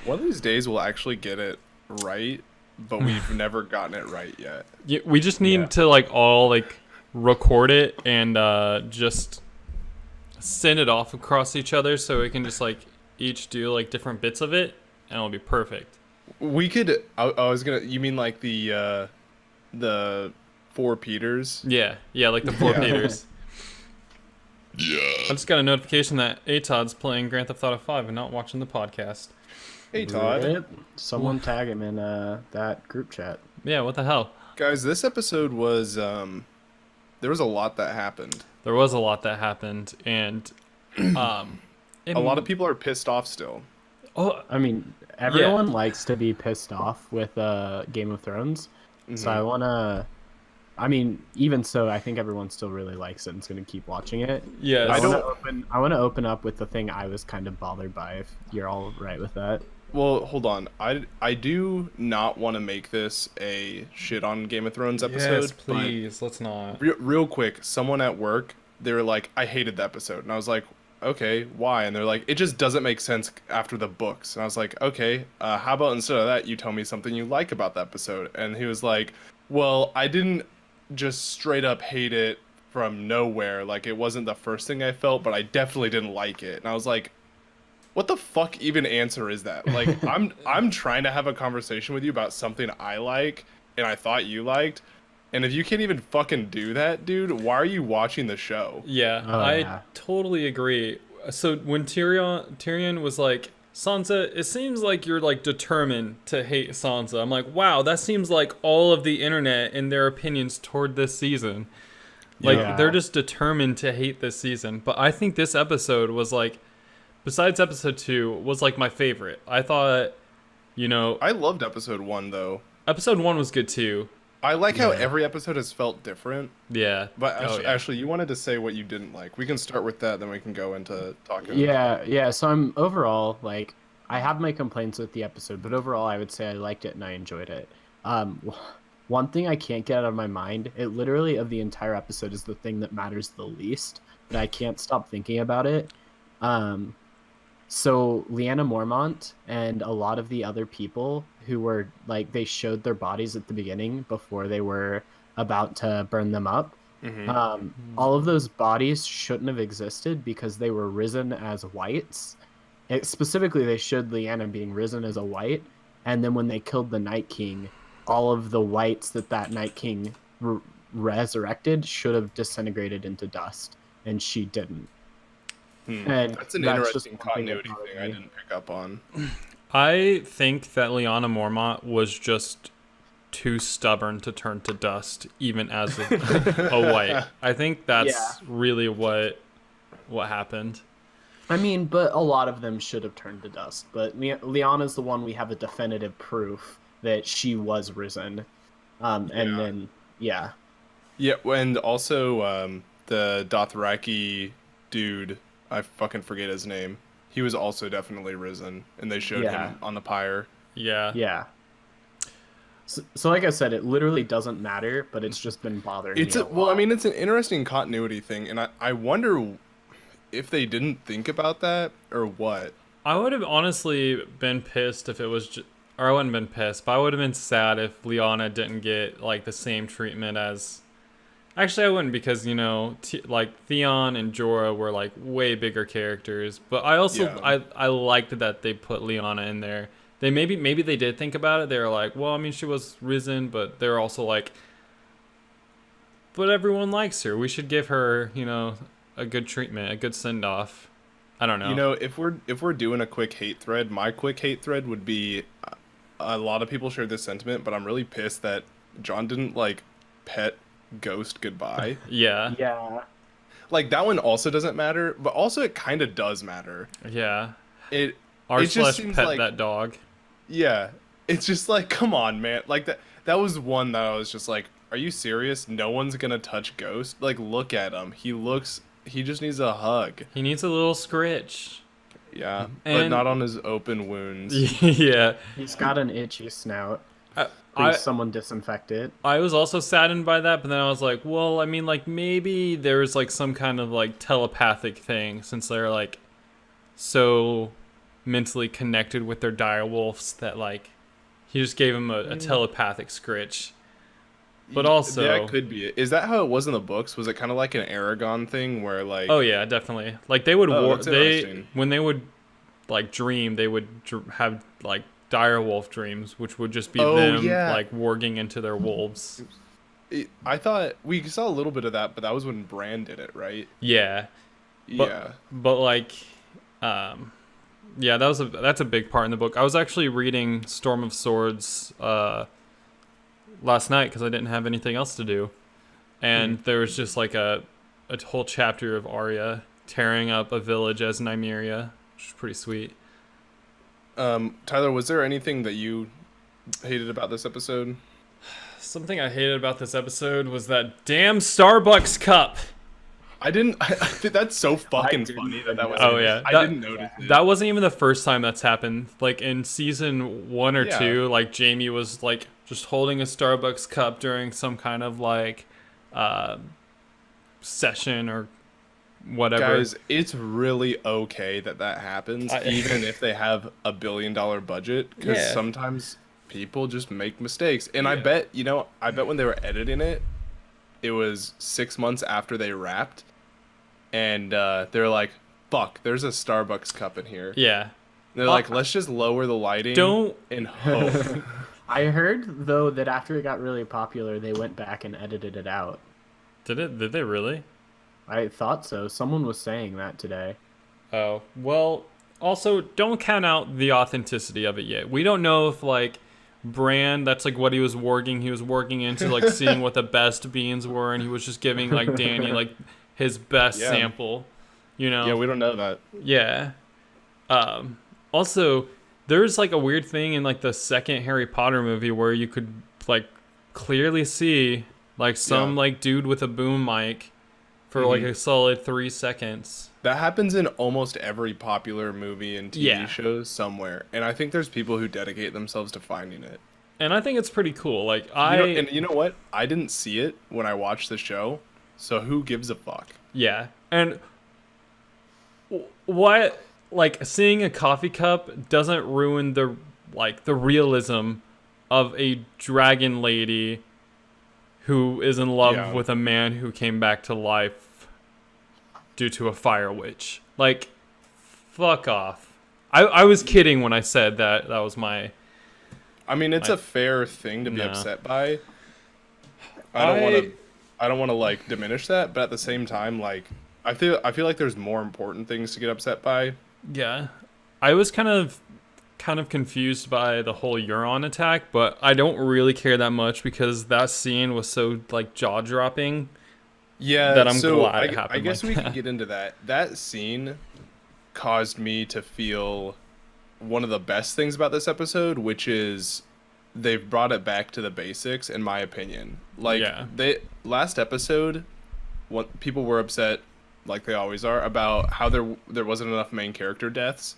One of these days we'll actually get it right, but we've never gotten it right yet. Yeah, we just need Yeah. to all record it and just send it off across each other so we can just each do different bits of it and it'll be perfect. We could. I was gonna. You mean like the four Peters? Yeah, like the four Yeah. Peters. Yeah. I just got a notification that Todd's playing Grand Theft Auto 5 and not watching the podcast. Hey Todd. Rip. Someone tag him in that group chat. Yeah, what the hell? Guys, this episode was there was a lot that happened. There was a lot that happened, and A lot of people are pissed off still. Oh, I mean, everyone likes to be pissed off with Game of Thrones. So I want to... I mean, even so, I think everyone still really likes it and is going to keep watching it. yes. I want to open up with the thing I was kind of bothered by, if you're all right with that. Well, hold on. I do not want to make this a shit on Game of Thrones episode. Yes, please. Let's not. Real quick, someone at work, they were like, I hated the episode. And I was like, okay, why? And they're like, it just doesn't make sense after the books. And I was like, okay, how about instead of that, you tell me something you like about the episode? And he was like, well, I didn't just straight up hate it from nowhere. Like, it wasn't the first thing I felt, but I definitely didn't like it. And I was like, what the fuck even answer is that? Like, I'm trying to have a conversation with you about something I like and I thought you liked. And if you can't even fucking do that, dude, why are you watching the show? Yeah, Oh, I yeah. totally agree. So when Tyrion was like, Sansa, it seems like you're determined to hate Sansa. I'm like, wow, that seems like all of the internet and their opinions toward this season. Yeah. They're just determined to hate this season. But I think this episode was besides episode 2, was my favorite. I thought, I loved episode 1 though. episode 1 was good too. I like how every episode has felt different. Yeah. But Oh, Ashley, you wanted to say what you didn't like. We can start with that, then we can go into talking. Yeah. So I'm overall, I have my complaints with the episode, but overall I would say I liked it and I enjoyed it. One thing I can't get out of my mind, it literally of the entire episode is the thing that matters the least, but I can't stop thinking about it. So Lyanna Mormont and a lot of the other people who were they showed their bodies at the beginning before they were about to burn them up. All of those bodies shouldn't have existed because they were risen as whites. Specifically, they showed Lyanna being risen as a white, and then when they killed the Night King, all of the whites that Night King resurrected should have disintegrated into dust, and she didn't. And That's an that's just interesting one thing that continuity bothered thing I me. didn't pick up on. I think that Lyanna Mormont was just too stubborn to turn to dust, even as a white. I think that's really what happened. I mean, but a lot of them should have turned to dust. But Lyanna's the one we have a definitive proof that she was risen. Then, yeah. Yeah, and also the Dothraki dude, I fucking forget his name. He was also definitely risen, and they showed him on the pyre. Yeah. Yeah. So like I said, it literally doesn't matter, but it's just been bothering me a lot. I mean, it's an interesting continuity thing, and I wonder if they didn't think about that or what. I would have honestly been pissed if it was or I wouldn't have been pissed, but I would have been sad if Lyanna didn't get the same treatment as... Actually, I wouldn't because, Theon and Jorah were way bigger characters, but I also I liked that they put Lyanna in there. They maybe they did think about it. They were like, well, I mean, she was risen, but they're also but everyone likes her. We should give her, a good treatment, a good send off. I don't know. If we're doing a quick hate thread, my quick hate thread would be a lot of people share this sentiment, but I'm really pissed that Jon didn't pet Ghost goodbye. Yeah. Yeah. That one also doesn't matter, but also it kind of does matter. Yeah. It R// just seems pet that dog. Yeah. It's just come on, man. That was one that I was just like, are you serious? No one's gonna touch Ghost? Look at him. He just needs a hug. He needs a little scritch. Yeah. But And- not on his open wounds. Yeah. He's got an itchy snout. Please, I someone disinfect it. I was also saddened by that, but then I was like, well, I mean, like maybe there's like some kind of like telepathic thing since they're like so mentally connected with their dire wolves that like he just gave him a telepathic scritch. But That also, could be it. Is that how it was in the books? Was it kind of like an Aragon thing where oh like, yeah, definitely. Like they would oh, that's they interesting. when they would like dream, they would have like dire wolf dreams, which would just be Oh them yeah. like warging into their wolves. I thought we saw a little bit of that, but that was when Bran did it, right? Yeah, but Yeah. like, um, yeah, that's a big part in the book. I was actually reading Storm of Swords last night because I didn't have anything else to do, and there was just like a whole chapter of Arya tearing up a village as Nymeria, which is pretty sweet. Tyler, was there anything that you hated about this episode? Something I hated about this episode was that damn Starbucks cup. I didn't. That's so fucking didn't funny even that was. Oh in yeah, it. I didn't notice it. that wasn't even the first time that's happened. Like in season 1 or Yeah. 2, like Jamie was like just holding a Starbucks cup during some kind of like uh, session or whatever. Guys, it's really okay that happens, even if they have a $1 billion budget, because Yeah. sometimes people just make mistakes. And I Yeah. bet, I bet when they were editing it, it was 6 months after they wrapped, and they're like, "Fuck, there's a Starbucks cup in here." Yeah. And they're like, "Let's just lower the lighting." Don't. and hope. I heard though that after it got really popular, they went back and edited it out. Did they really? I thought so. Someone was saying that today. Oh, well, also don't count out the authenticity of it yet. We don't know if like Bran, that's like what he was working into like seeing what the best beans were, and he was just giving like Dany like his best Yeah. sample, you know. Yeah, we don't know that. Yeah. Also, there's like a weird thing in like the second Harry Potter movie where you could like clearly see like some Yeah. like dude with a boom mic for like a solid 3 seconds. That happens in almost every popular movie and TV Yeah. shows somewhere, and I think there's people who dedicate themselves to finding it. And I think it's pretty cool. Like And you know what? I didn't see it when I watched the show, so who gives a fuck? yeah. And what like seeing a coffee cup doesn't ruin the realism of a dragon lady who is in love Yeah. with a man who came back to life due to a fire witch. Like, fuck off. I was kidding when I said that was my... I mean, it's a fair thing to be No. upset by. I I don't want to like diminish that, but at the same time, like I feel like there's more important things to get upset by. Yeah. I was kind of confused by the whole Euron attack, but I don't really care that much because that scene was so like jaw-dropping. Yeah, That I'm so glad it I happened guess like we that. could get into that. That scene caused me to feel one of the best things about this episode, which is they've brought it back to the basics, in my opinion. Like Yeah. last episode, what people were upset, like they always are, about how there wasn't enough main character deaths,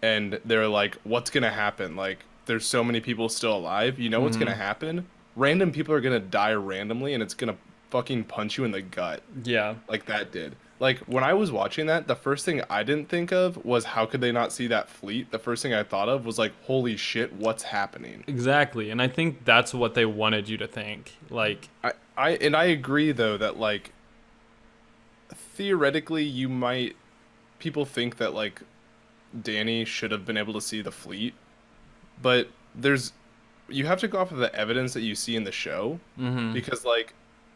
and they're like, "What's gonna happen? Like, there's so many people still alive. You know what's Mm-hmm. gonna happen? Random people are gonna die randomly, and it's gonna fucking punch you in the gut." Yeah. Like that did. Like when I was watching that, the first thing I didn't think of was how could they not see that fleet? The first thing I thought of was like, holy shit, what's happening? Exactly. And I think that's what they wanted you to think. Like, I agree though that like theoretically people think that like Danny should have been able to see the fleet, but you have to go off of the evidence that you see in the show, because like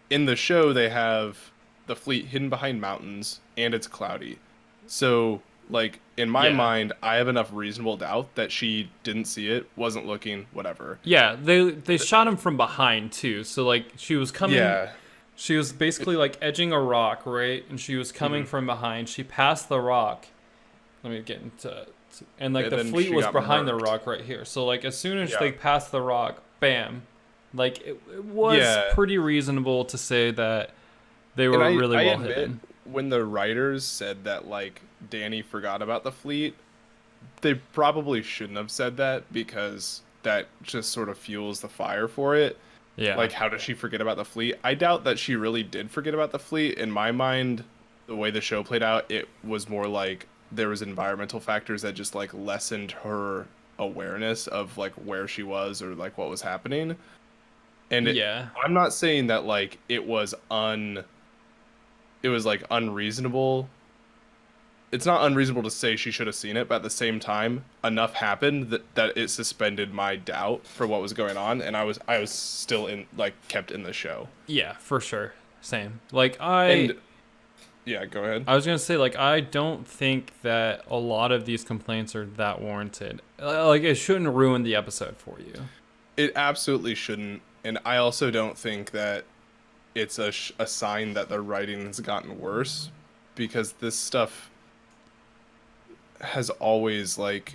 in the show they have the fleet hidden behind mountains and it's cloudy, so like in my Yeah. mind I have enough reasonable doubt that she didn't see it, wasn't looking, whatever. yeah, they shot him from behind too. So like she was coming Yeah, she was basically like edging a rock, right? And she was coming from behind. She passed the rock. Let me get into and like And the then fleet she was got behind murked. the rock right here. So like as soon as Yeah. they passed the rock, bam. Like it was Yeah. pretty reasonable to say that they were and really I well admit, hidden. when the writers said that like Danny forgot about the fleet, they probably shouldn't have said that, because that just sort of fuels the fire for it. Yeah. Like, how does she forget about the fleet? I doubt that she really did forget about the fleet. In my mind, the way the show played out, it was more like there was environmental factors that just like lessened her awareness of like where she was or like what was happening. And Yeah. I'm not saying that like it was like unreasonable. It's not unreasonable to say she should have seen it, but at the same time, enough happened that it suspended my doubt for what was going on, and I was still in like kept in the show. Yeah, for sure. Same. Like And yeah, go ahead. I was gonna say, like, I don't think that a lot of these complaints are that warranted. Like, it shouldn't ruin the episode for you. It absolutely shouldn't, and I also don't think that it's a sign that the writing has gotten worse, because this stuff has always like,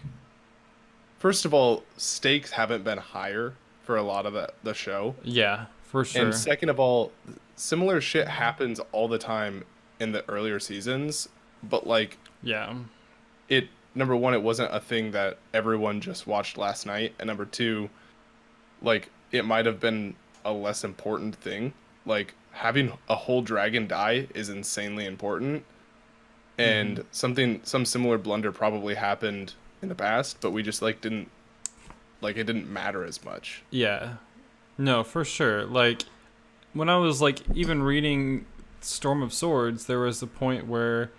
first of all, stakes haven't been higher for a lot of the show. Yeah, for sure. And second of all, similar shit happens all the time in the earlier seasons, but like Yeah. it, number one, it wasn't a thing that everyone just watched last night, and number two, like it might have been a less important thing. Like having a whole dragon die is insanely important, and some similar blunder probably happened in the past, but we just like didn't, like it didn't matter as much. Yeah. No, for sure. Like, when I was, like, even reading Storm of Swords, there was a point where,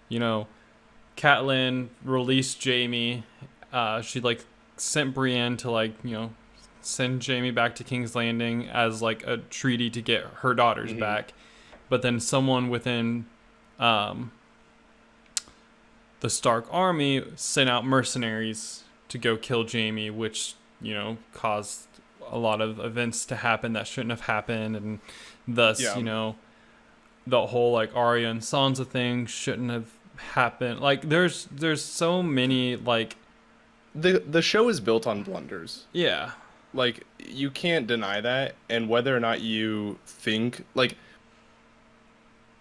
you know, Catelyn released Jaime. She, like, sent Brienne to, like, you know, send Jaime back to King's Landing as, like, a treaty to get her daughters back. But then someone within the Stark army sent out mercenaries to go kill Jaime, which, you know, caused a lot of events to happen that shouldn't have happened, and thus, you know, the whole like Arya and Sansa thing shouldn't have happened. Like, there's so many, like, The show is built on blunders. yeah, Like you can't deny that, and whether or not you think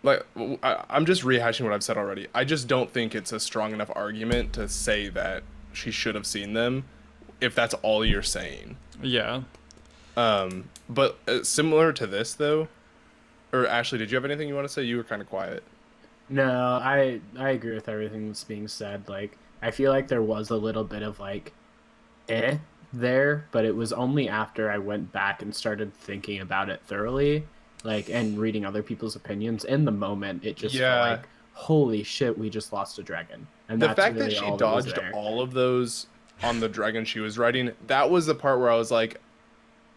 I'm just rehashing what I've said already. I just don't think it's a strong enough argument to say that she should have seen them, if that's all you're saying. yeah. But similar to this though, or Ashley, did you have anything you want to say? You were kind of quiet. No, I agree with everything that's being said. Like, I feel like there was a little bit of like there, but it was only after I went back and started thinking about it thoroughly, like, and reading other people's opinions. In the moment, it just felt like, holy shit, we just lost a dragon. And The that's fact really that she all that was dodged there. all of those on the dragon she was riding, that was the part where I was like,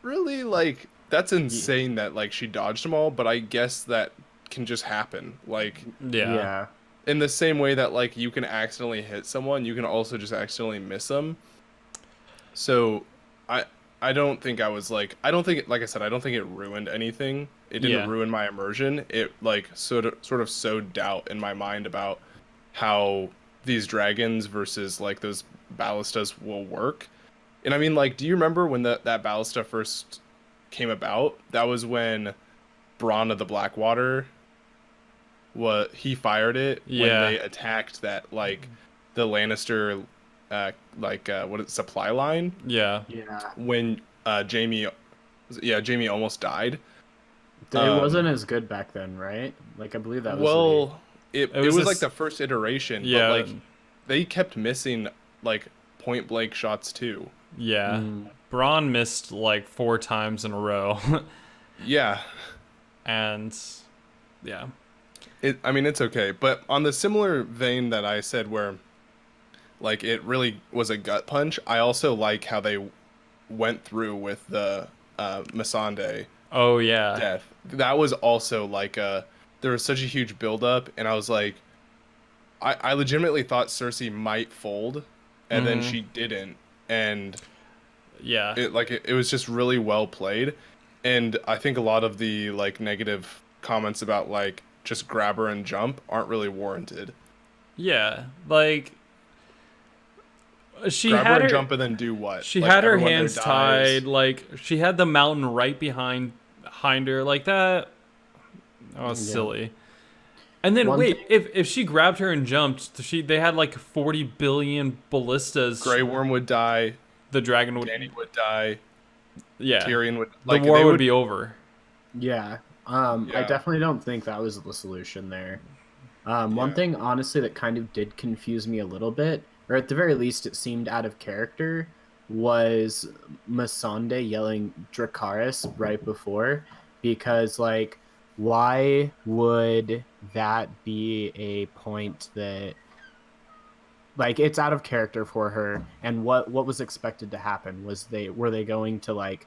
really? Like, that's insane that like she dodged them all, but I guess that can just happen. Like, Yeah. in the same way that like you can accidentally hit someone, you can also just accidentally miss them. So I don't think I was like, I don't think, like I said, I don't think it ruined anything. It didn't ruin my immersion. It like sort of sowed doubt in my mind about how these dragons versus like those ballistas will work. And I mean, like, do you remember when that ballista first came about? That was when Bronn of the Blackwater, he fired it when they attacked that like the Lannister supply line. Yeah. When Jamie almost died. It wasn't as good back then, right? Like, I believe that was it was like the first iteration, but like they kept missing like point blank shots too. Yeah. Bronn missed like 4 times in a row. Yeah. And yeah. I mean, it's okay, but on the similar vein that I said where like it really was a gut punch, I also like how they went through with the Missandei Oh yeah. death. That was also like there was such a huge buildup, and I was like, I legitimately thought Cersei might fold, and then she didn't, and yeah, it was just really well played. And I think a lot of the like negative comments about like just grab her and jump aren't really warranted. Yeah, like she grab had her her and jump and then do what? She like, had her everyone there hands dies. tied, like she had the mountain right behind her, like that. That was silly. And then if she grabbed her and jumped, they had like 40 billion ballistas. Grey Worm would die. the dragon would, Danny would die. yeah, Tyrion would the like war they would would. be over. Yeah. I Yeah. definitely don't think that was the solution there. One Yeah. thing, honestly, that kind of did confuse me a little bit, or at the very least, it seemed out of character, was Missandei yelling Dracarys right before, because, like, why would that be a point that, like, it's out of character for her? And what was expected to happen? Were they going to, like,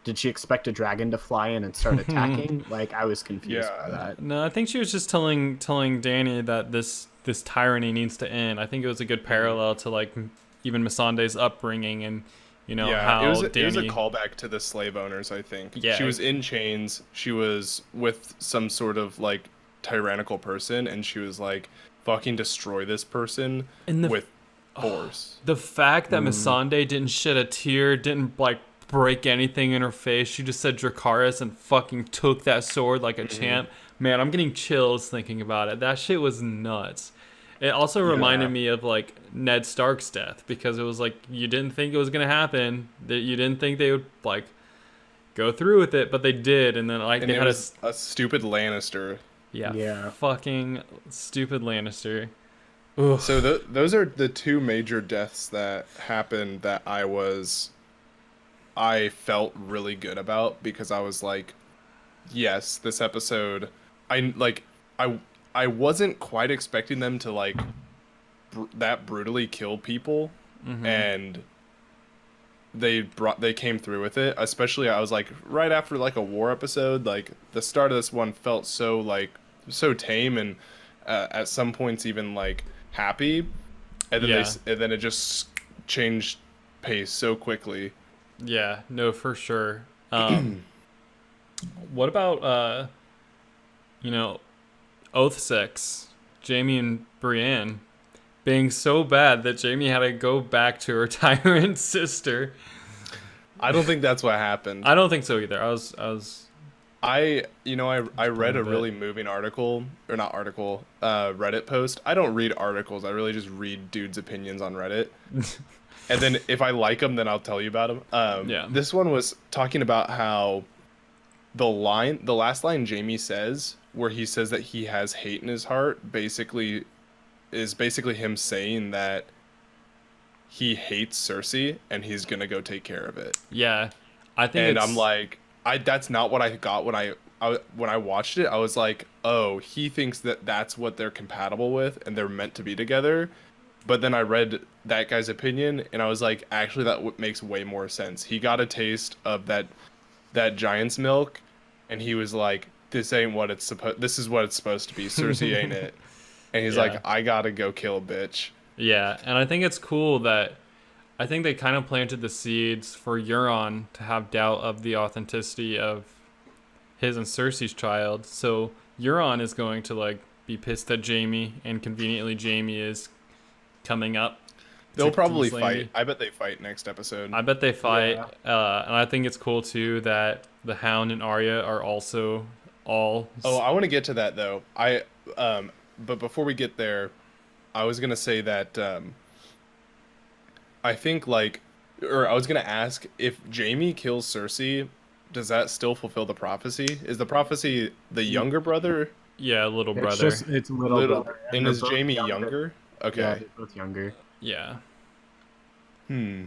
did she expect a dragon to fly in and start attacking? Like, I was confused by Yeah. that. No, I think she was just telling Danny that this tyranny needs to end. I think it was a good parallel to like even Missandei's upbringing and Yeah, how it was a Danny. callback to the slave owners, I think. She Yeah, was in chains, she was with some sort of like tyrannical person, and she was like, fucking destroy this person and with force. the fact that Missandei didn't shed a tear, didn't like break anything in her face. She just said Dracarys and fucking took that sword like a champ. Man, I'm getting chills thinking about it. That shit was nuts. It also reminded me of like Ned Stark's death because it was like you didn't think it was gonna happen. That you didn't think they would like go through with it, but they did, and then like And they it had was a stupid Lannister. Yeah. fucking stupid Lannister. Ugh. So those are the two major deaths that happened that I felt really good about because I was like, yes, this episode, I like, I I wasn't quite expecting them to like that brutally kill people, and they came through with it. Especially, I was like, right after like a war episode, like the start of this one felt so like so tame and at some points even like happy, and then Yeah. and then it just changed pace so quickly. Yeah, no, for sure. What about Oath 6, Jamie and Brienne being so bad that Jamie had to go back to her tyrant sister? I don't think that's what happened. I don't think so either. I was I read a bit. really moving article, or not article, Reddit post. I don't read articles. I really just read dudes' opinions on Reddit. And then if I like them, then I'll tell you about them. Yeah. This one was talking about how the last line Jamie says, where he says that he has hate in his heart, is basically him saying that he hates Cersei and he's gonna go take care of it. yeah. I think And it's I'm like, that's not what I got when I watched it. I was like, oh, he thinks that that's what they're compatible with and they're meant to be together. But then I read that guy's opinion and I was like, actually, that makes way more sense. He got a taste of that giant's milk, and he was like, this ain't what it's supposed. This is what it's supposed to be. Cersei ain't it. And he's Yeah. like, I gotta go kill a bitch. Yeah, and I think it's cool that I think they kind of planted the seeds for Euron to have doubt of the authenticity of his and Cersei's child. So Euron is going to like be pissed at Jamie, and conveniently Jamie is coming up. They'll to probably King's fight. Landing. I bet they fight next episode. I bet they fight, and I think it's cool too that the Hound and Arya are also all. Oh, I want to get to that though. But before we get there, I was gonna say that I think or I was gonna ask if Jamie kills Cersei, does that still fulfill the prophecy? Is the prophecy the younger brother? Yeah, little It's brother. just it's little brother, And they're is both Jamie younger? Yeah, Okay. they're both younger. Yeah. Hmm.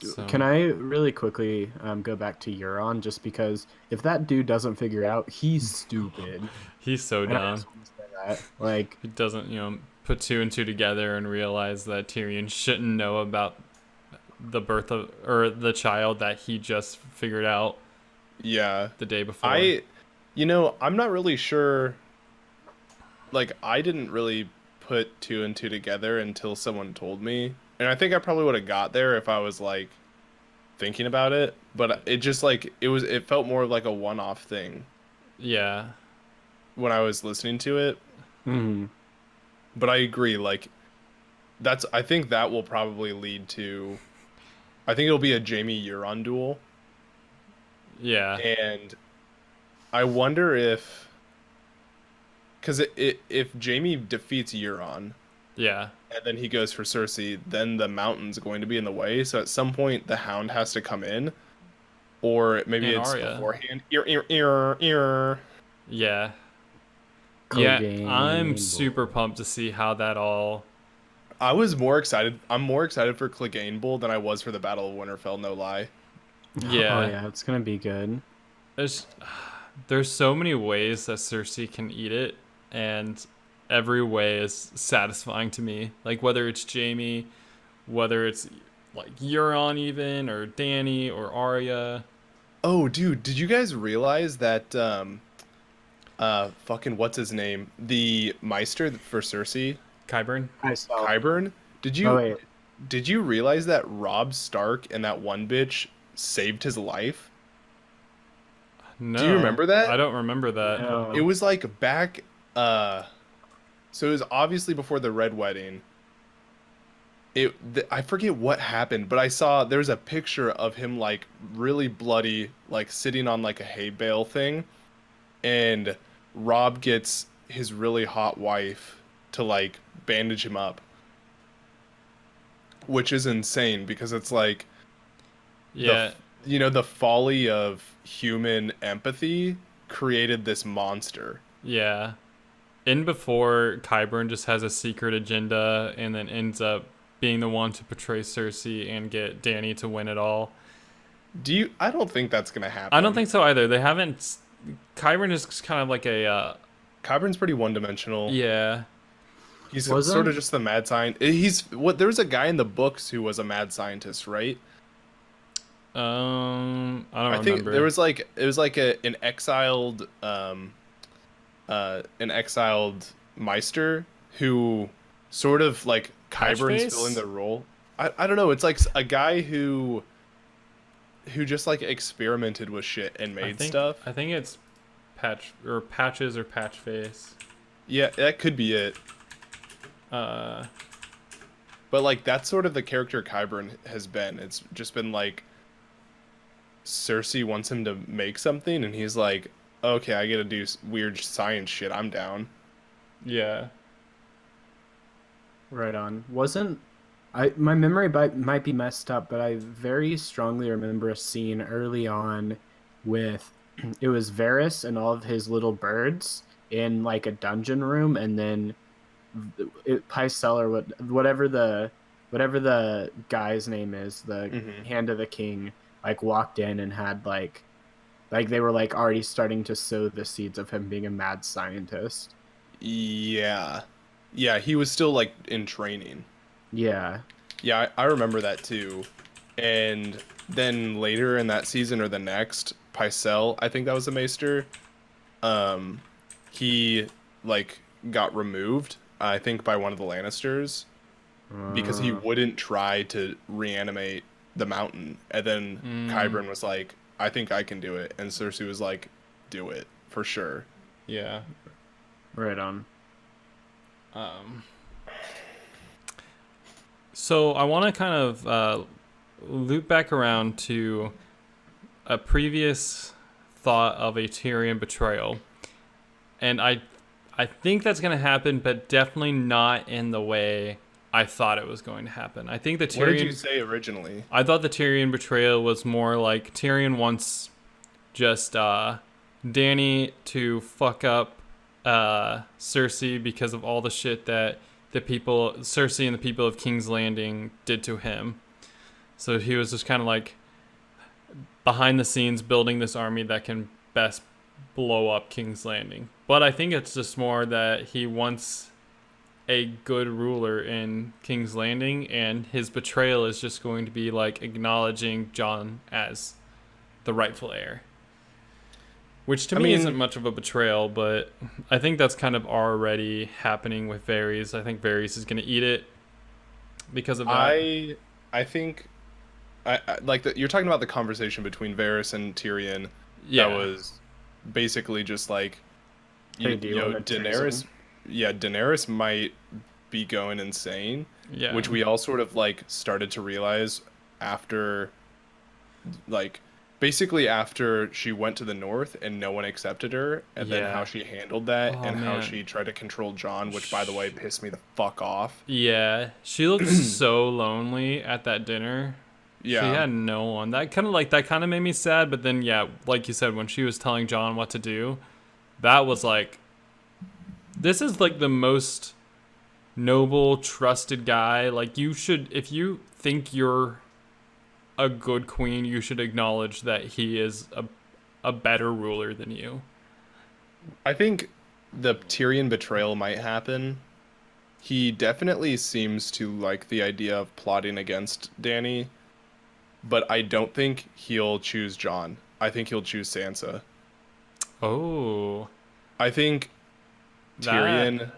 So. Can I really quickly go back to Euron, just because if that dude doesn't figure it out, he's stupid. He's so And I dumb. just want to say that. Like, He doesn't, put two and two together and realize that Tyrion shouldn't know about the birth of or the child that he just figured out Yeah. the day before. I'm not really sure. Like, I didn't really put two and two together until someone told me. And I think I probably would have got there if I was, like, thinking about it. But it just, like, it felt more like a one-off thing Yeah. when I was listening to it. mhm. But I agree, like, I think that will probably lead to, I think it'll be a Jamie Euron duel. Yeah. And I wonder if, because if Jamie defeats Euron, Yeah. and then he goes for Cersei, then the mountain's going to be in the way. So at some point, the Hound has to come in, or maybe And it's Arya. beforehand. Ear. Yeah. Yeah, I'm Clegane super Bowl. pumped to see how that all. I was more excited. I'm more excited for Clegane Bowl than I was for the Battle of Winterfell. No lie. Oh Yeah. yeah, it's gonna be good. There's there's so many ways that Cersei can eat it, and every way is satisfying to me. Like whether it's Jamie, whether it's like Euron even, or Dany, or Arya. Oh, dude, did you guys realize that fucking what's his name? The Meister for Cersei, Qyburn? I saw. Qyburn? Oh wait, Did you realize that Robb Stark and that one bitch saved his life? Do you No, remember that? I don't remember that. It no. was like back so it was obviously before the Red Wedding. I forget what happened, but I saw there's a picture of him like really bloody, like sitting on like a hay bale thing, and Rob gets his really hot wife to like bandage him up, which is insane because it's like Yeah, the folly of human empathy created this monster. yeah. In before, Qyburn just has a secret agenda and then ends up being the one to betray Cersei and get Dany to win it all. I don't think that's gonna I don't happen. think so either. They haven't. Qyburn is kind of like a. Qyburn's pretty one-dimensional. Yeah. He's sort of Wasn't just the mad scientist. He's what there was a guy in the books who was a mad scientist, right? I don't I think remember. there was like it was like an exiled Meister who sort of like Qyburn's filling Patchface? the role. I don't know, it's like a guy who just like experimented with shit and I made think stuff. I think it's Patches or Patchface. Yeah, that could be it. Uh, But like that's sort of the character Qyburn has been. It's just been like Cersei wants him to make something, and he's like, "Okay, I get to do weird science shit. I'm down." yeah. right on. Wasn't I? My memory might be messed up, but I very strongly remember a scene early on with it was Varys and all of his little birds in like a dungeon room, and then Pycelle or whatever the guy's name is, the Hmm. Hand of the King, like walked in and had like they were like already starting to sow the seeds of him being a mad scientist. Yeah, yeah, he was still like in training. Yeah. Yeah, I remember that too. And then later in that season or the next, Pycelle, I think that was the Maester. Um, he like got removed, I think, by one of the Lannisters because he Uh, wouldn't try to reanimate the mountain. And then Mm, Qyburn was like, "I think I can do it," and Cersei was like, "Do it for sure." yeah. right on. Um, so I want to kind of loop back around to a previous thought of a Tyrion betrayal, and I think that's going to happen, but definitely not in the way I thought it was going to happen. I think the What did you Tyrion. say originally? I thought the Tyrion betrayal was more like Tyrion wants just Dany to fuck up Cersei because of all the shit that Cersei and the people of King's Landing did to him. So he was just kind of like behind the scenes building this army that can best blow up King's Landing. But I think it's just more that he wants a good ruler in King's Landing, and his betrayal is just going to be like acknowledging Jon as the rightful heir. Which to I me mean, isn't much of a betrayal, but I think that's kind of already happening with Varys. I think Varys is going to eat it because of that. I think I like that you're talking about the conversation between Varys and Tyrion that Yeah. was basically just like Hey, do you want a Daenerys, treason? yeah, Daenerys might be going insane, Yeah. which we all sort of like started to realize after like basically after she went to the north and no one accepted her, and then how Yeah. she handled that, Oh and how man. she tried to control John, which by the way Sh- pissed me the fuck off. Yeah, she looked so lonely at that dinner. She Yeah, had no one. That kind of made me sad, but then yeah, like you said, when she was telling John what to do, that was like, this is like the most noble, trusted guy. Like, you should, if you think you're a good queen, you should acknowledge that he is a better ruler than you. I think the Tyrion betrayal might happen. He definitely seems to like the idea of plotting against Dany, but I don't think he'll choose John. I think he'll choose Sansa. Oh, I think that, Tyrion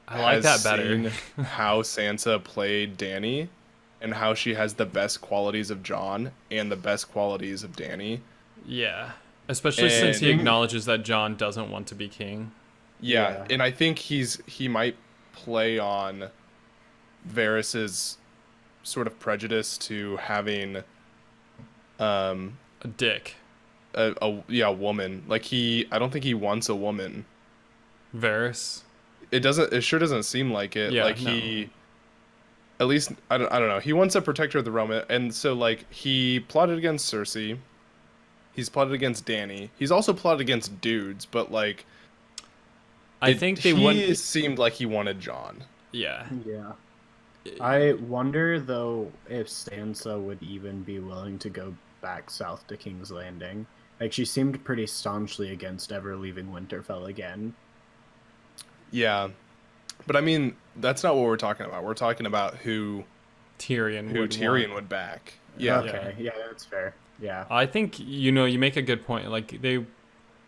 I like has that better. seen how Sansa played Dany and how she has the best qualities of John and the best qualities of Dany. Yeah, especially since he And acknowledges that John doesn't want to be king. yeah, Yeah. and I think he might play on Varys's sort of prejudice to having um A dick. a woman. Like I don't think he wants a woman. Varys. It sure doesn't seem like it. Yeah, Like no. he at least I don't know. He wants a protector of the realm, and so like he plotted against Cersei. He's plotted against Dany. He's also plotted against dudes, but like I think they he wouldn't. seemed like he wanted John. Yeah. Yeah. I wonder though if Sansa would even be willing to go back south to King's Landing. Like she seemed pretty staunchly against ever leaving Winterfell again. Yeah. But I mean, that's not what we're talking about. We're talking about who Tyrion would Tyrion want. would back. Yeah. Okay, yeah, that's fair. Yeah. I think you make a good point. Like they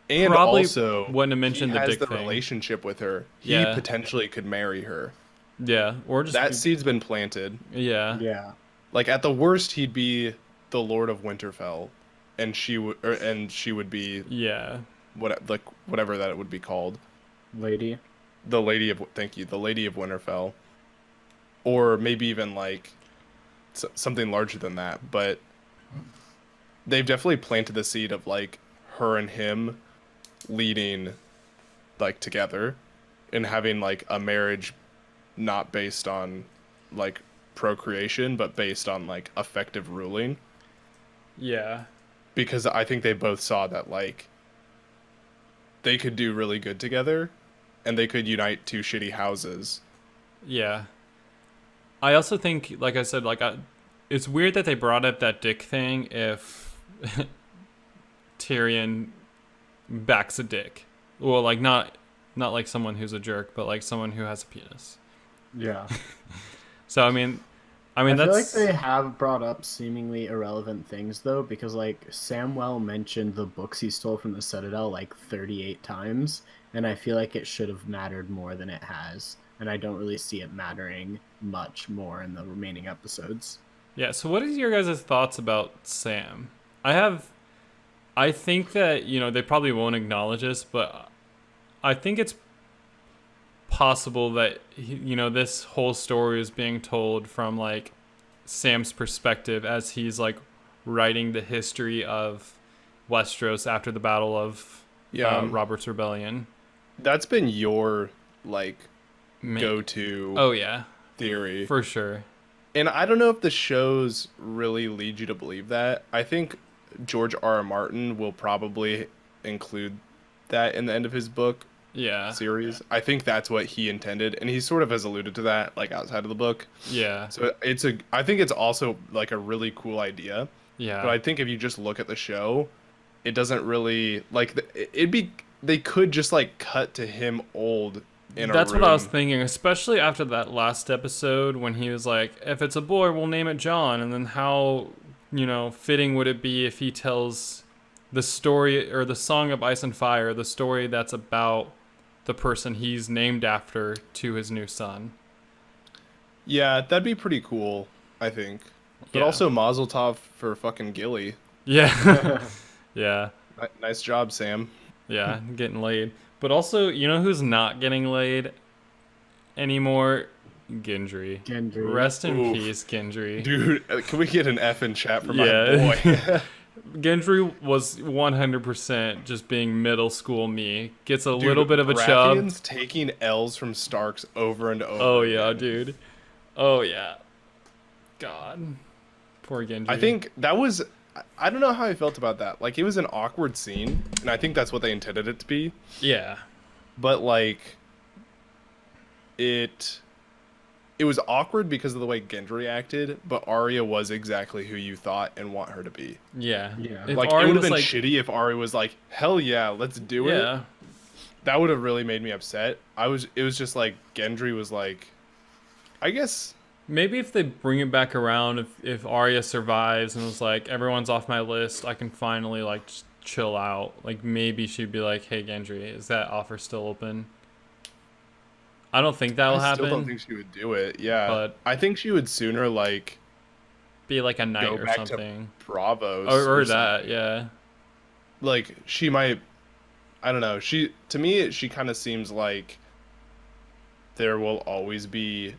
And probably also wouldn't have he mentioned the has dick the thing. relationship with her. He Yeah. potentially could marry her. Yeah, or just That seed's been planted. yeah. Yeah. Like at the worst he'd be the Lord of Winterfell and she would be Yeah. whatever that it would be called. Lady. The Lady of the Lady of Winterfell. Or maybe even like something larger than that, but they've definitely planted the seed of like her and him leading like together and having like a marriage not based on like procreation but based on like effective ruling, Yeah. because I think they both saw that like they could do really good together and they could unite two shitty houses. Yeah. I also think, like I said, it's weird that they brought up that dick thing if Tyrion backs a dick. Well, like not like someone who's a jerk, but like someone who has a penis. Yeah. So I mean I feel like that's they have brought up seemingly irrelevant things though, because like Samwell mentioned the books he stole from the Citadel like 38 times, and I feel like it should have mattered more than it has, and I don't really see it mattering much more in the remaining episodes. yeah. So what is your guys' thoughts about Sam? I think that they probably won't acknowledge this, but I think it's possible that this whole story is being told from like Sam's perspective as he's like writing the history of Westeros after the Battle of Yeah, Robert's Rebellion. that's been your like Ma- go-to Oh yeah, theory. for sure. And I don't know if the shows really lead you to believe that. I think George R. R. Martin will probably include that in the end of his book Yeah, series. I think that's what he intended, and he sort of has alluded to that like outside of the book. yeah, So I think it's also like a really cool idea. yeah. But I think if you just look at the show, it doesn't really like they could just like cut to him old in That's a what I was room. thinking, especially after that last episode when he was like, if it's a boy, we'll name it John. And then how, fitting would it be if he tells the story or the Song of Ice and Fire, the story that's about the person he's named after to his new son. Yeah, that'd be pretty cool, I think. But Yeah. also Mazel Tov for fucking Gilly. Yeah. Yeah. Nice job, Sam. Yeah. Getting laid. But also, who's not getting laid anymore? Gendry. Gendry. Rest in Oof. peace, Gendry. Dude, can we get an F in chat for my Yeah. boy? Gendry was 100% just being middle school me. Gets a Dude, little bit of a chub. Baratheon's taking L's from Starks over and over. Oh yeah, again. dude. Oh yeah. God. Poor Gendry. I think that was. I don't know how I felt about that. Like, it was an awkward scene, and I think that's what they intended it to be. Yeah. But like, it was awkward because of the way Gendry acted. But Arya was exactly who you thought and want her to be. Yeah. Yeah. If Like, Arya it would have was been like, shitty if Arya was like, "Hell yeah, let's do it." yeah. That would have really made me upset. It was just like Gendry was like, I guess. Maybe if they bring it back around, if Arya survives and was like, everyone's off my list, I can finally like just chill out. Like maybe she'd be like, hey Gendry, is that offer still open? I don't think that'll I happen. still don't think she would do it. Yeah, But I think she would sooner like be like a knight go or back something. to Bravos Or something. that, yeah. Like, she might. I don't know. To me, she kind of seems like there will always be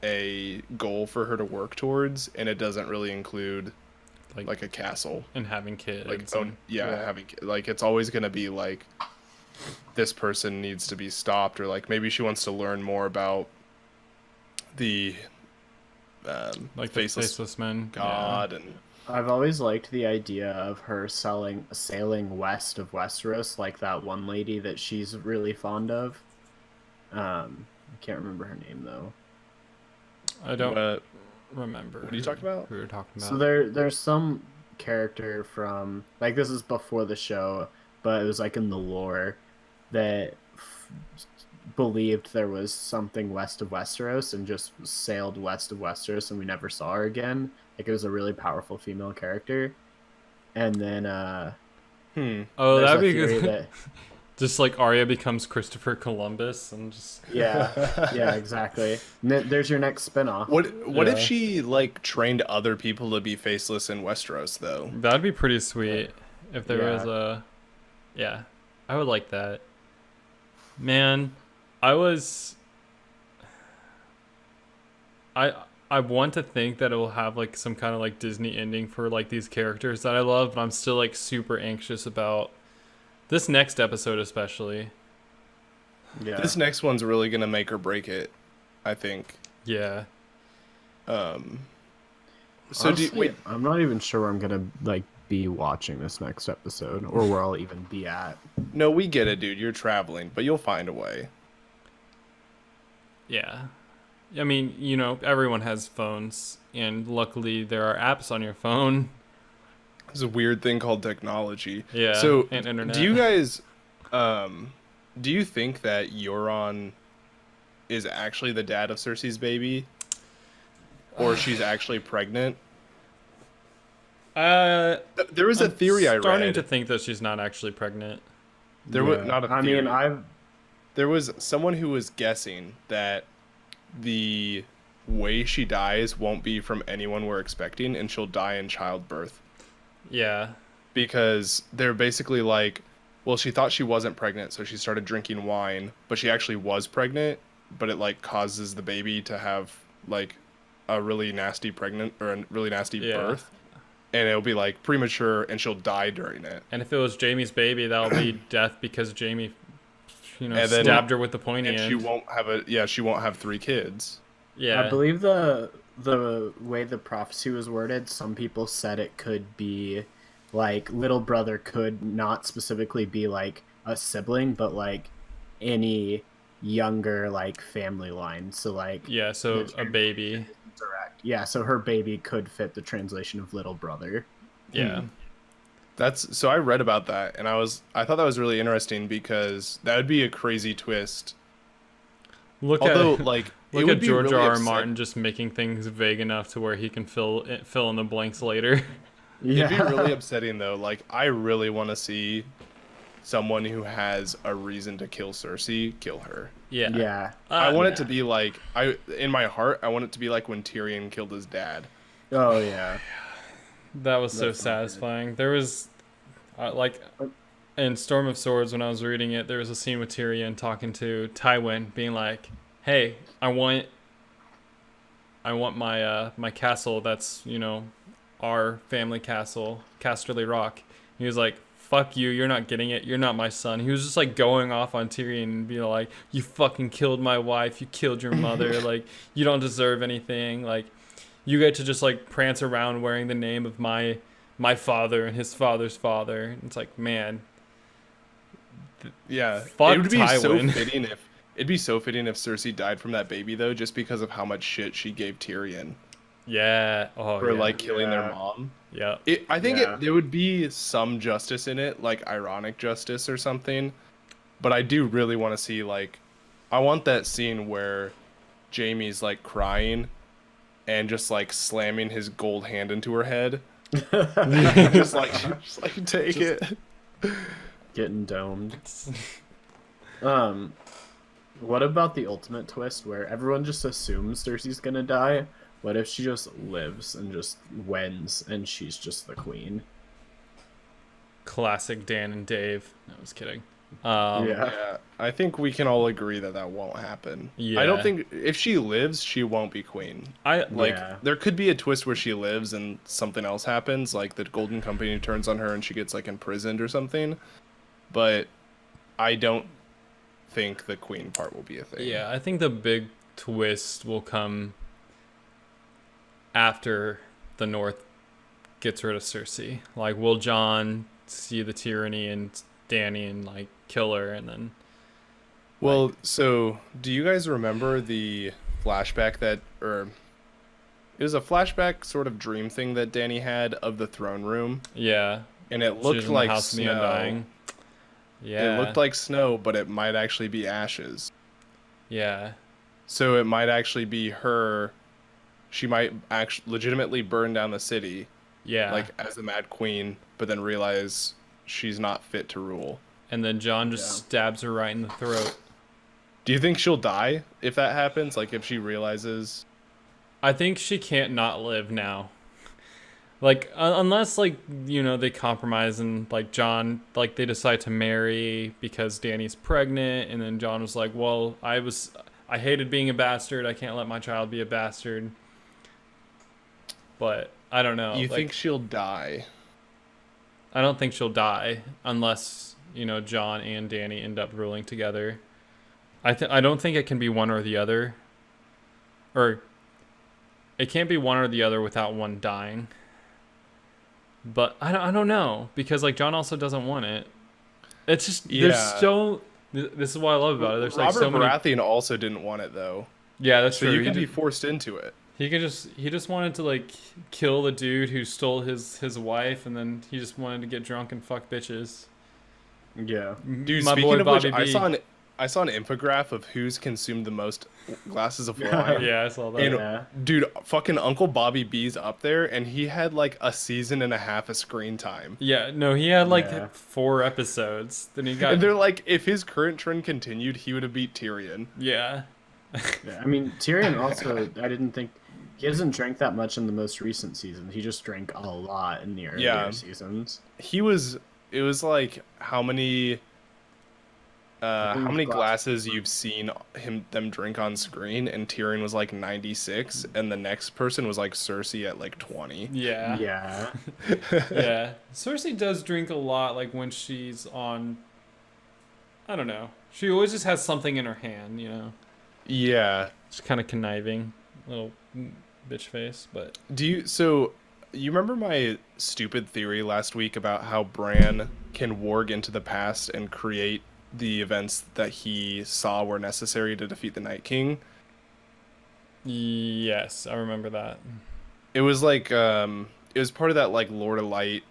a goal for her to work towards, and it doesn't really include like a castle. And having kids. Like, and, having like, it's always gonna be like, this person needs to be stopped, or like maybe she wants to learn more about the like faceless the faceless men. god. And I've always liked the idea of her sailing west of Westeros, like that one lady that she's really fond of. I can't remember her name though. I don't what remember. are you talking about? Who we were talking about. So there's some character from, like, this is before the show, but it was like in the lore that believed there was something west of Westeros and just sailed west of Westeros, and we never saw her again. Like, it was a really powerful female character. And then Oh, there's that'd a be theory good. that, Just like Arya becomes Christopher Columbus and just yeah, exactly. There's your next spinoff. What if Yeah. she like trained other people to be faceless in Westeros though? that'd be pretty sweet if there Yeah. was a yeah. I would like that. Man, I want to think that it will have like some kind of like Disney ending for like these characters that I love, but I'm still like super anxious about this next episode especially. Yeah. This next one's really gonna make or break it, I think. Yeah. So Honestly, I'm not even sure where I'm gonna like be watching this next episode, or where I'll even be at. no, we get it, dude. You're traveling, but you'll find a way. Yeah. I mean, you know, everyone has phones and luckily there are apps on your phone. There's a weird thing called technology. Yeah. So and internet. do you guys, do you think that Euron is actually the dad of Cersei's baby, or she's actually pregnant? There was a theory I read. Starting to think that she's not actually pregnant. There was not a I theory. mean, There was someone who was guessing that the way she dies won't be from anyone we're expecting, and she'll die in childbirth. Yeah. Because they're basically like, well, she thought she wasn't pregnant, so she started drinking wine, but she actually was pregnant, but it like causes the baby to have like a really nasty birth, and it'll be like premature, and she'll die during it. And if it was Jamie's baby, that'll be death because Jamie, you know, And then- stabbed her with the pointy And end. she won't have 3 kids. Yeah. I believe the way the prophecy was worded, some people said it could be like little brother could not specifically be like a sibling, but like any younger like family line. So like Yeah, so a baby. direct. Yeah, so her baby could fit the translation of little brother. Yeah. So I read about that, and I thought that was really interesting because that would be a crazy twist. Look Although, at like, it look would at be George really R. R. upset- Martin just making things vague enough to where he can fill in the blanks later. It'd be really upsetting though. Like, I really want to see someone who has a reason to kill Cersei kill her. Yeah. Yeah. I want it to be like in my heart. I want it to be like when Tyrion killed his dad. Oh yeah. That was so That's not good. satisfying. There was, like, in Storm of Swords, when I was reading it, there was a scene with Tyrion talking to Tywin, being like, "Hey, I want my my castle that's, you know, our family castle, Casterly Rock. He was like, fuck you, you're not getting it, you're not my son. He was just like going off on Tyrion and being like, you fucking killed my wife, you killed your mother, like, you don't deserve anything, like, you get to just like prance around wearing the name of my father and his father's father. It's like, man, Yeah, fuck it would be Tywin. so fitting if Cersei died from that baby though, just because of how much shit she gave Tyrion Yeah. Oh for yeah. like killing their Yeah. mom. Yeah. I think Yeah. there would be some justice in it, like ironic justice or something. But I do really want to see like, I want that scene where Jaime's like crying and just like slamming his gold hand into her head, just like take it. Getting domed. What about the ultimate twist where everyone just assumes Cersei's gonna die? What if she just lives and just wins and she's just the queen? Classic Dan and Dave. No, I was kidding. Yeah. Yeah, I think we can all agree that that won't happen. I Yeah. don't think if she lives, she won't be queen. I Like Yeah. there could be a twist where she lives and something else happens, like the Golden Company turns on her and she gets like imprisoned or something. But I don't think the queen part will be a thing. Yeah, I think the big twist will come after the North gets rid of Cersei. Like, will Jon see the tyranny in Dany and like kill her, and then Well, so do you guys remember the flashback that, or it was a flashback sort of dream thing that Dany had of the throne room, yeah, and it she's looked in the like House of the snow. Undying. Yeah, It looked like snow, but it might actually be ashes. yeah, So it might actually be her. She might actually legitimately burn down the city, yeah. like as the Mad Queen, but then realize she's not fit to rule. And then Jon just Yeah. stabs her right in the throat. Do you think she'll die if that happens? Like if she realizes? I think she can't not live now. Like unless like they compromise and like Jon like they decide to marry because Dany's pregnant, and then Jon was like, well, I hated being a bastard. I can't let my child be a bastard. But I don't know. You like, think she'll die? I don't think she'll die unless Jon and Dany end up ruling together. I don't think it can be one or the other, or it can't be one or the other without one dying. But I don't know, because like Jon also doesn't want it. It's just there's Yeah. so this is what I love about it. There's like Robert so many. Baratheon also didn't want it though, Yeah, that's so true. you He can be did- forced into it. He just wanted to like kill the dude who stole his wife, and then he just wanted to get drunk and fuck bitches. Yeah. Dude, My speaking boy of which, Bobby B. I saw an infograph of who's consumed the most glasses of wine. Yeah, I saw that. And Yeah. dude, fucking Uncle Bobby B's up there, and he had like a season and a half of screen time. Yeah, no, he had like Yeah. 4 episodes. Then he got And they're like, if his current trend continued, he would have beat Tyrion. yeah. Yeah. I mean, Tyrion also, I didn't think he hasn't drank that much in the most recent season. He just drank a lot in the earlier Yeah. seasons. It was like how many think how many glasses. glasses you've seen them drink on screen, and Tyrion was like 96, and the next person was like Cersei at like 20. Yeah. Yeah. Yeah. Cersei does drink a lot, like when she's on. I don't know. She always just has something in her hand, Yeah. She's kind of conniving, little bitch face, but So you remember my stupid theory last week about how Bran can warg into the past and create the events that he saw were necessary to defeat the Night King? yes, I remember that. It was like it was part of that like Lord of Light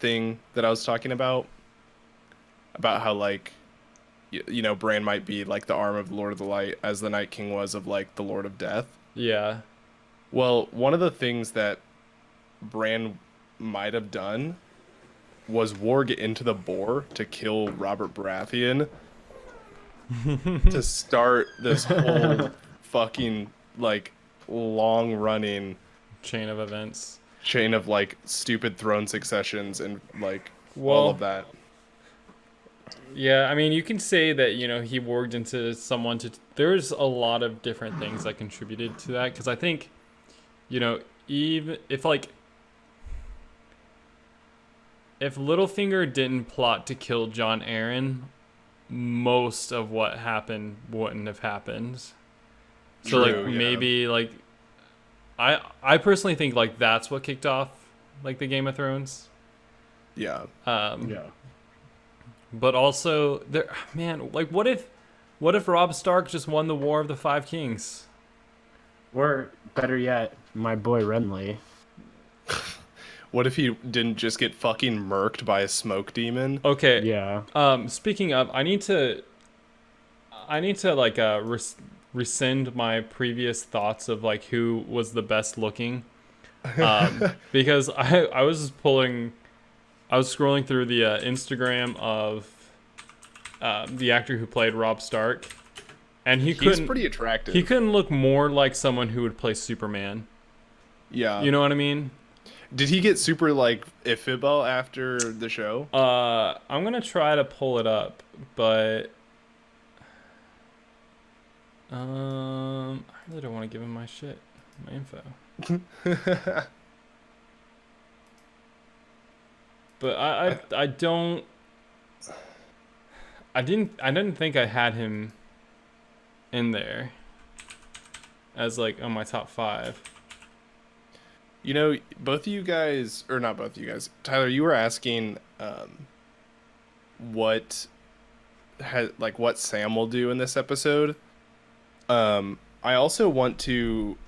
thing that I was talking about how like Bran might be like the arm of Lord of the Light as the Night King was of like the Lord of Death. Yeah. Well, one of the things that Bran might have done was warg into the boar to kill Robert Baratheon to start this whole fucking like long running Chain of events. chain of like stupid throne successions and like Well, all of that. Yeah, I mean, you can say that, he warged into someone to. There's a lot of different things that contributed to that, because I think, even if, like, if Littlefinger didn't plot to kill Jon Arryn, most of what happened wouldn't have happened. So like True, yeah. maybe like I personally think like that's what kicked off like the Game of Thrones. Yeah. Yeah. But also there, man, like what if Robb Stark just won the War of the Five Kings? Or better yet, my boy Renly. What if he didn't just get fucking murked by a smoke demon? Okay. Yeah. Speaking of, I need to like rescind my previous thoughts of like who was the best looking. Because I was just I was scrolling through the Instagram of the actor who played Robb Stark, and He's couldn't pretty attractive. he couldn't look more like someone who would play Superman. Yeah. You know what I mean? Did he get super like Ifibel after the show? I'm gonna try to pull it up, but I really don't want to give him my shit, my info. But I don't. I didn't think I had him in there as like on my top 5. You know, both of you guys, or not both of you guys, Tyler, you were asking what what Sam will do in this episode. I also want to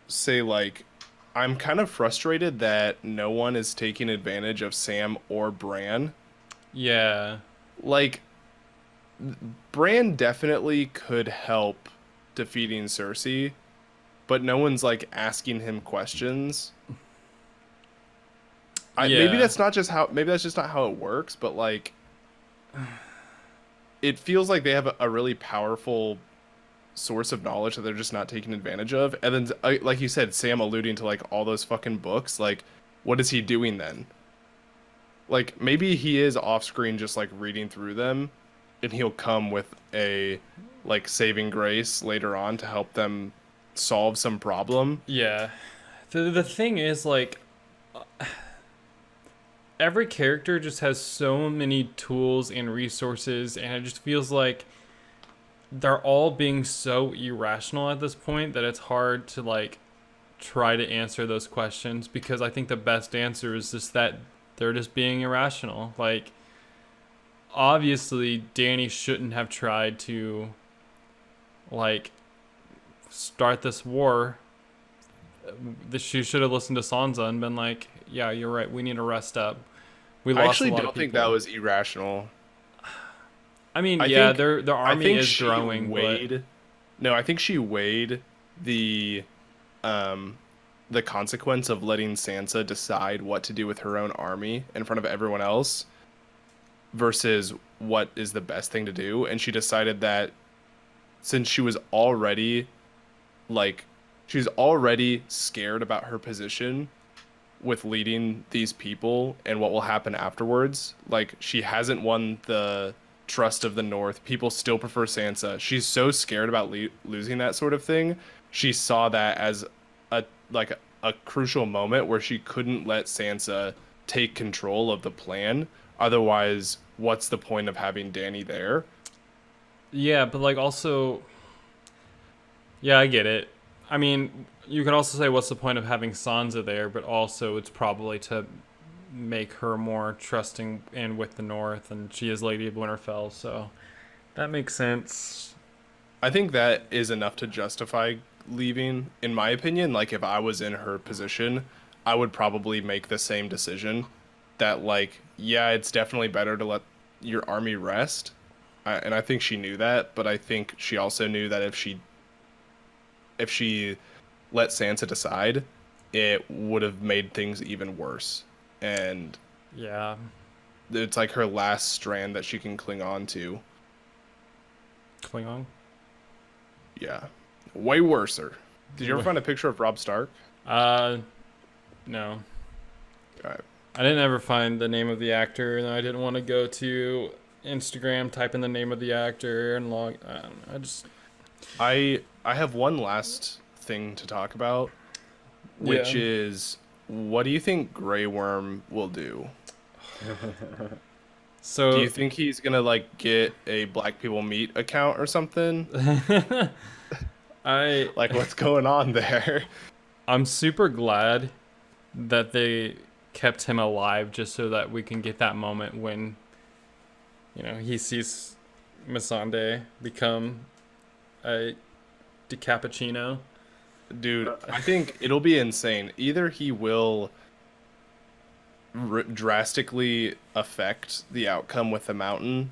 say like I'm kind of frustrated that no one is taking advantage of Sam or Bran. Yeah. Like Bran definitely could help defeating Cersei, but no one's like asking him questions. Maybe that's not just how. Maybe that's just not how it works. But like, it feels like they have a really powerful source of knowledge that they're just not taking advantage of. And then, like you said, Sam alluding to like all those fucking books. Like, what is he doing then? Like, maybe he is off screen just like reading through them, and he'll come with a like saving grace later on to help them solve some problem. Yeah. The thing is like every character just has so many tools and resources, and it just feels like they're all being so irrational at this point that it's hard to like try to answer those questions, because I think the best answer is just that they're just being irrational. Like, obviously Dany shouldn't have tried to like start this war. She should have listened to Sansa and been like, yeah, you're right, we need to rest up. We I lost actually a lot don't of think people. that was irrational. I mean, I yeah, think- their I army think is she growing, weighed. No, I think she weighed the consequence of letting Sansa decide what to do with her own army in front of everyone else versus what is the best thing to do, and she decided that since she was already scared about her position with leading these people and what will happen afterwards, like she hasn't won the trust of the North. People still prefer Sansa. She's so scared about losing that sort of thing. She saw that as a crucial moment where she couldn't let Sansa take control of the plan. Otherwise, what's the point of having Dany there? Yeah, but like also, yeah, I get it. I mean, you could also say, what's the point of having Sansa there? But also, it's probably to make her more trusting and with the North, and she is Lady of Winterfell, so that makes sense. I think that is enough to justify leaving, in my opinion. Like, if I was in her position, I would probably make the same decision. That, like, yeah, it's definitely better to let your army rest. And I think she knew that, but I think she also knew that if she let Sansa decide, it would have made things even worse. And Yeah. it's like her last strand that she can cling on to. Klingon? Yeah. Way worser. Did you ever find a picture of Robb Stark? No. Alright. I didn't ever find the name of the actor, and I didn't want to go to Instagram, type in the name of the actor, and log. I don't know. I have one last thing to talk about, which Yeah. is, what do you think Grey Worm will do? Do So you think he's gonna like get a Black People Meet account or something? I Like, what's going on there? I'm super glad that they kept him alive just so that we can get that moment when he sees Missandei become a decappuccino. Dude, I think it'll be insane. Either he will drastically affect the outcome with the mountain,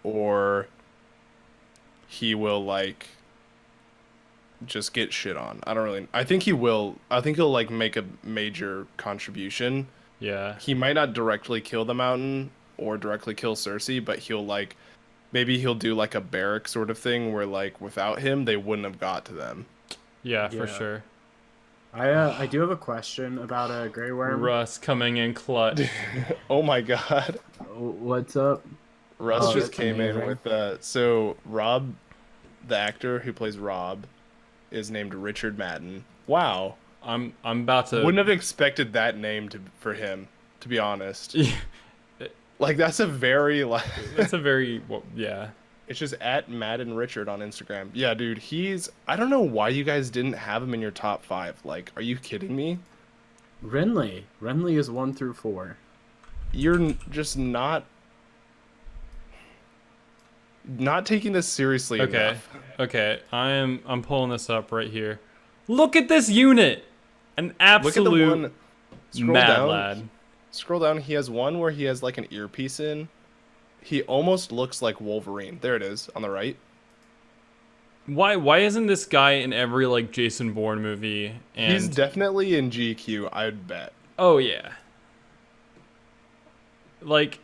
or he will like just get shit on. I don't really. I think he will. I think he'll like make a major contribution. Yeah. He might not directly kill the mountain or directly kill Cersei, but he'll like maybe he'll do like a barrack sort of thing where like without him they wouldn't have got to them. Yeah, for Yeah. sure. I do have a question about a Grey Worm. Russ coming in clutch. Oh my god. What's up? Russ Oh, just that's came in amazing. with so Rob, the actor who plays Rob, is named Richard Madden. Wow. I'm about to Wouldn't have expected that name for him, to be honest. Like that's a very like That's a very yeah. it's just at Madden Richard on Instagram. Yeah, dude, I don't know why you guys didn't have him in your top 5. Like, are you kidding me? Renly. Renly is 1 through 4. You're just not taking this seriously Okay. enough. Okay. I'm pulling this up right here. Look at this unit. An Look at the absolute one. Scroll mad down. lad. Scroll down. He has one where he has like an earpiece in. He almost looks like Wolverine. There it is on the right. Why isn't this guy in every like Jason Bourne movie? And He's definitely in GQ, I'd bet. oh yeah. Like,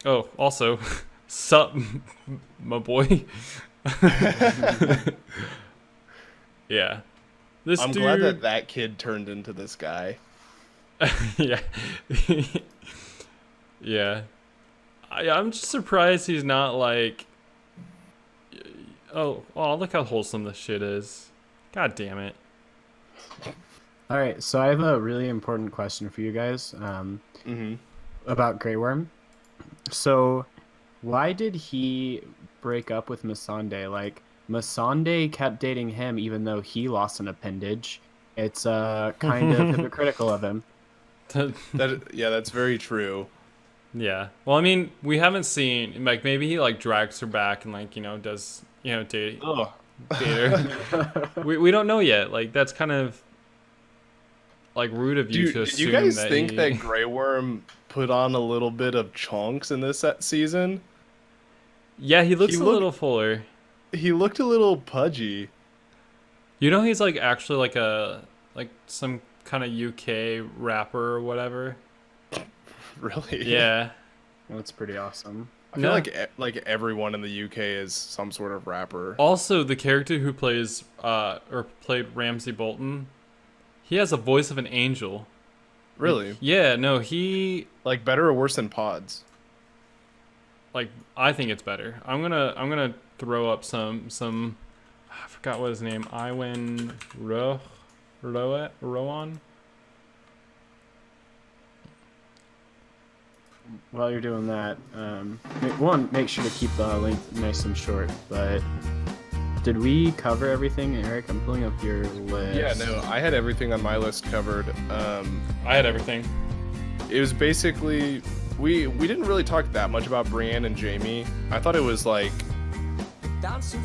oh also, sup, my boy. Yeah. This I'm dude. glad that that kid turned into this guy. Yeah. Yeah. I'm just surprised he's not like. Oh, look how wholesome this shit is. God damn it. All right, so I have a really important question for you guys about Grey Worm. So, why did he break up with Missandei? Like, Missandei kept dating him even though he lost an appendage. It's kind of hypocritical of him. That's very true. Yeah. Well, I mean, we haven't seen like maybe he like drags her back and like does date Oh, her. we don't know yet. Like that's kind of like rude of you dude, to did assume you guys that think he... that Grey Worm put on a little bit of chunks in this season? Yeah, he looks He a little fuller. He looked a little pudgy. He's like actually like some kind of UK rapper or whatever. Really? Yeah. That's pretty awesome. I feel like everyone in the UK is some sort of rapper. Also, the character who plays or played Ramsay Bolton, he has a voice of an angel. Really? Yeah, no, he Like better or worse than Pods? like I think it's better. I'm gonna throw up some I forgot what his name. Iwan Rowan. While you're doing that, make sure to keep the length nice and short. But did we cover everything, Eric? I'm pulling up your list. Yeah, no, I had everything on my list covered. I had everything. It was basically we didn't really talk that much about Brienne and Jaime. I thought it was like,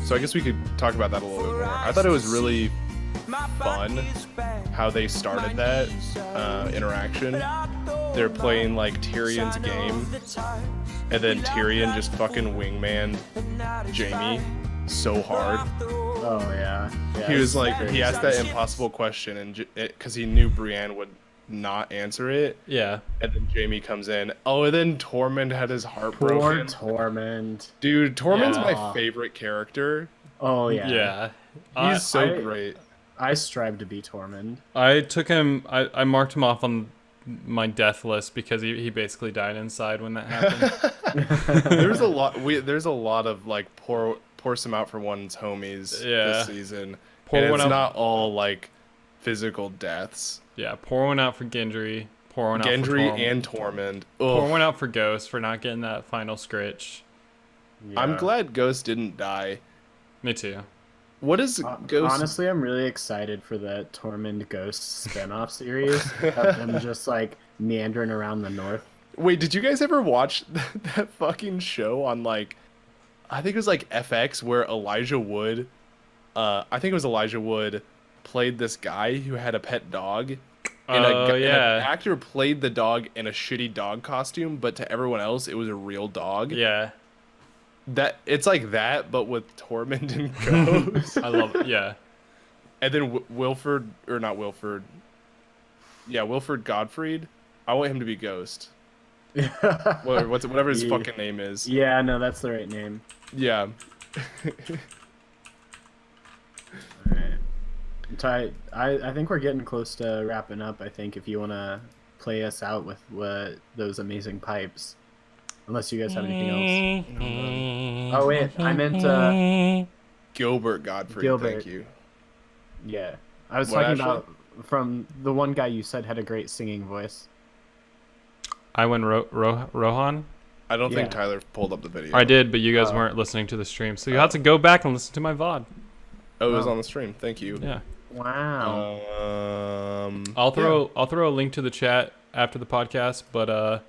so I guess we could talk about that a little bit more. I thought it was really fun how they started that interaction. They're playing like Tyrion's game, and then Tyrion just fucking wingman Jaime so hard. Oh yeah. He was like, he asked that impossible question, and because he knew Brienne would not answer it. Yeah. And then Jaime comes in. Oh, and then Tormund had his heart Poor broken. Tormund. Dude, Tormund's Yeah. my favorite character. Oh yeah. Yeah. He's so I- great. I strive to be Tormund. I took him. I marked him off on my death list because he basically died inside when that happened. There's a lot of like pour some out for one's homies Yeah. this season. Pour And one it's out. not all like physical deaths. Yeah, pour one out for Gendry. Pour one out for Gendry Torm. and Tormund. Pour Ugh. one out for Ghost for not getting that final scritch. I'm Yeah. glad Ghost didn't die. Me too. What is Ghost? Honestly, I'm really excited for the Tormund Ghost spin-off series of them just like meandering around the north. Wait, did you guys ever watch that fucking show on like, I think it was like FX where Elijah Wood, I think it was Elijah Wood, played this guy who had a pet dog. And Oh, and yeah. an actor played the dog in a shitty dog costume, but to everyone else, it was a real dog. Yeah. That it's like that, but with Tormund and Ghost. I love it. Yeah. And then Wilford, or not Wilford. Yeah, Wilford Godfrey. I want him to be Ghost. Whatever his Yeah. fucking name is. Yeah, no, that's the right name. Yeah. Alright. Ty, I think we're getting close to wrapping up. I think if you want to play us out with those amazing pipes. Unless you guys have anything else. Oh, wait. I meant, Gilbert Godfrey. Gilbert. Thank you. yeah. I was What, talking Ashley? about from the one guy you said had a great singing voice. I went Rohan. I don't think Yeah. Tyler pulled up the video. I did, but you guys Oh. weren't listening to the stream, so you have to go back and listen to my VOD. Oh, it was Oh. on the stream. Thank you. Yeah. Wow. I'll throw a link to the chat after the podcast, but